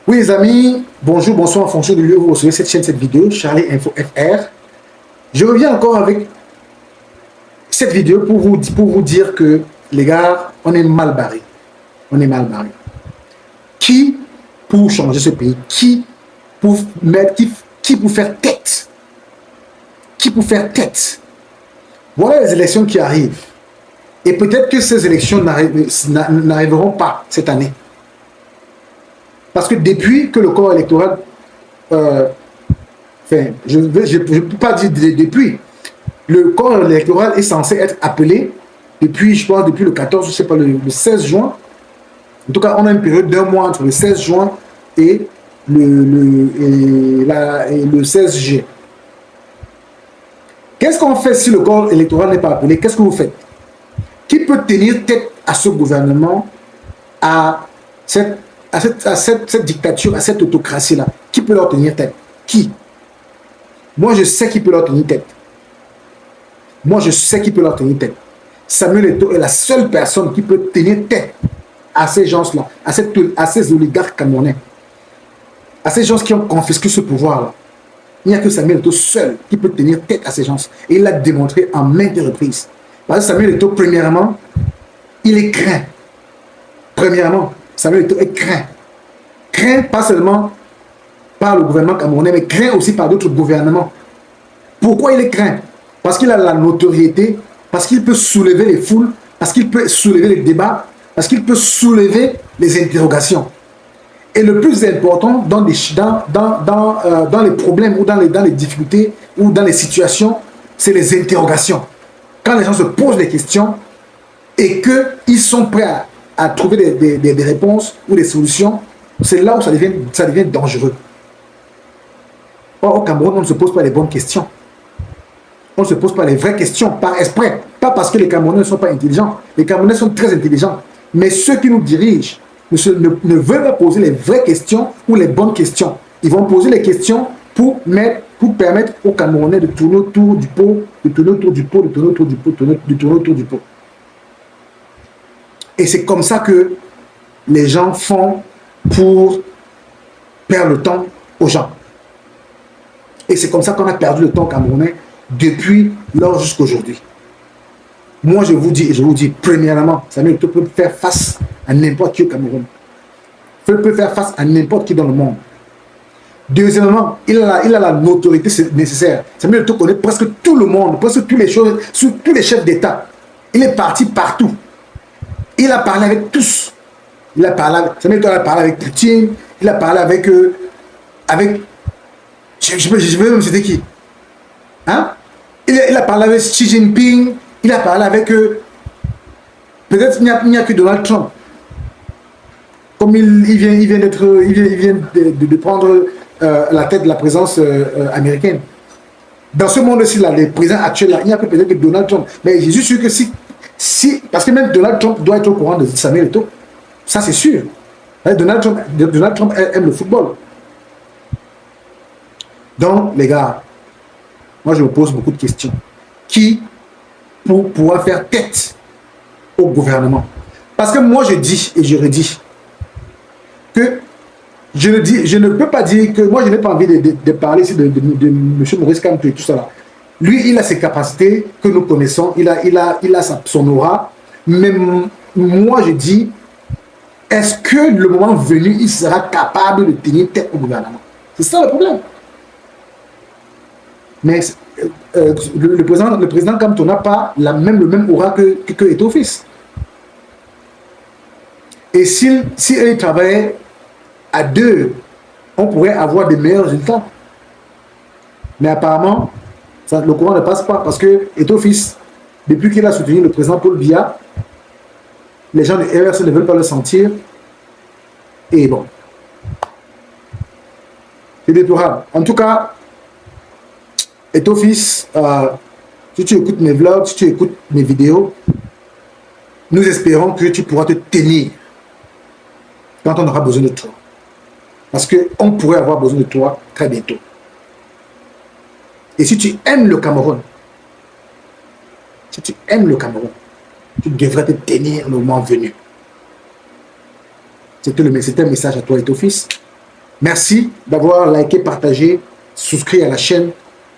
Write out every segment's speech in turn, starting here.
Oui les amis, bonjour, bonsoir en fonction du lieu où vous recevez cette chaîne, cette vidéo, Charlie Info FR. Je reviens encore avec cette vidéo pour vous dire que les gars, on est mal barré. On est mal barré. Qui pour changer ce pays? Qui pour mettre, qui pour faire tête? Qui pour faire tête? Voilà les élections qui arrivent. Et peut-être que ces élections n'arriveront pas cette année. Parce que depuis que le corps électoral enfin, je ne peux pas dire depuis. Le corps électoral est censé être appelé depuis, je pense, depuis le 14, je ne sais pas, le 16 juin. En tout cas, on a une période d'un mois entre le 16 juin et le 16 juillet. Qu'est-ce qu'on fait si le corps électoral n'est pas appelé? Qu'est-ce que vous faites? Qui peut tenir tête à ce gouvernement, à cette dictature, à cette autocratie-là? Qui peut leur tenir tête? Qui? Moi, je sais qui peut leur tenir tête. Moi, je sais qui peut leur tenir tête. Samuel Eto'o est la seule personne qui peut tenir tête à ces gens-là, à ces oligarques camerounais, à ces gens qui ont confisqué ce pouvoir-là. Il n'y a que Samuel Eto'o seul qui peut tenir tête à ces gens. Et il l'a démontré en maintes reprises. Parce que Samuel Eto'o, premièrement, il est craint. Premièrement, Samuel Eto'o est craint. Craint pas seulement par le gouvernement camerounais, mais craint aussi par d'autres gouvernements. Pourquoi il est craint? Parce qu'il a la notoriété, parce qu'il peut soulever les foules, parce qu'il peut soulever les débats, parce qu'il peut soulever les interrogations. Et le plus important dans les problèmes ou dans les difficultés ou dans les situations, c'est les interrogations. Quand les gens se posent des questions et qu'ils sont prêts à trouver des réponses ou des solutions, c'est là où ça devient dangereux. Or, au Cameroun, on ne se pose pas les bonnes questions. On ne se pose pas les vraies questions par exprès. Pas parce que les Camerounais ne sont pas intelligents. Les Camerounais sont très intelligents. Mais ceux qui nous dirigent ne veulent pas poser les vraies questions ou les bonnes questions. Ils vont poser les questions pour permettre aux Camerounais de tourner autour du pot, de tourner autour du pot, de tourner autour du pot, de tourner autour du pot. Et c'est comme ça que les gens font pour perdre le temps aux gens. Et c'est comme ça qu'on a perdu le temps camerounais depuis lors jusqu'à aujourd'hui. Moi, je vous dis, premièrement, Samuel Eto'o peut faire face à n'importe qui au Cameroun. Il peut faire face à n'importe qui dans le monde. Deuxièmement, il a la notoriété nécessaire. Samuel Eto'o connaît presque tout le monde, presque toutes les choses, sur tous les chefs d'État. Il est parti partout. Il a parlé avec tous. Samuel Eto'o a parlé avec Poutine, il a parlé avec je veux même c'était qui? Hein? Il a parlé avec Xi Jinping, il a parlé avec peut-être il n'y a que Donald Trump. Comme il vient de prendre la tête de la présence américaine. Dans ce monde-ci, là, les présidents actuels, là, il n'y a que peut-être que Donald Trump. Mais je suis sûr que parce que même Donald Trump doit être au courant de Samuel Eto'o. Ça, c'est sûr. Donald Trump aime le football. Donc, les gars, moi, je me pose beaucoup de questions. Qui pourra faire tête au gouvernement? Parce que moi, je dis et je redis que je ne peux pas dire que moi, je n'ai pas envie de parler ici de M. Maurice Kamto et tout ça là. Lui, il a ses capacités que nous connaissons, il a son aura. Mais moi, je dis, est-ce que le moment venu, il sera capable de tenir tête au gouvernement? C'est ça le problème. Mais le président Kamto n'a pas le même aura que Eto'o-Fils. Et s'il travaillait à deux, on pourrait avoir des meilleurs résultats. Mais apparemment, le courant ne passe pas parce que Eto'o-Fils, depuis qu'il a soutenu le président Paul Biya, les gens de RRC ne veulent pas le sentir. Et bon, c'est déplorable. En tout cas, Eto'o-Fils, si tu écoutes mes vlogs, si tu écoutes mes vidéos, nous espérons que tu pourras te tenir quand on aura besoin de toi. Parce qu'on pourrait avoir besoin de toi très bientôt. Et si tu aimes le Cameroun, tu devrais te tenir le moment venu. C'était un message à toi, Eto'o-Fils. Merci d'avoir liké, partagé, souscrit à la chaîne.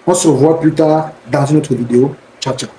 On se revoit plus tard dans une autre vidéo. Ciao, ciao.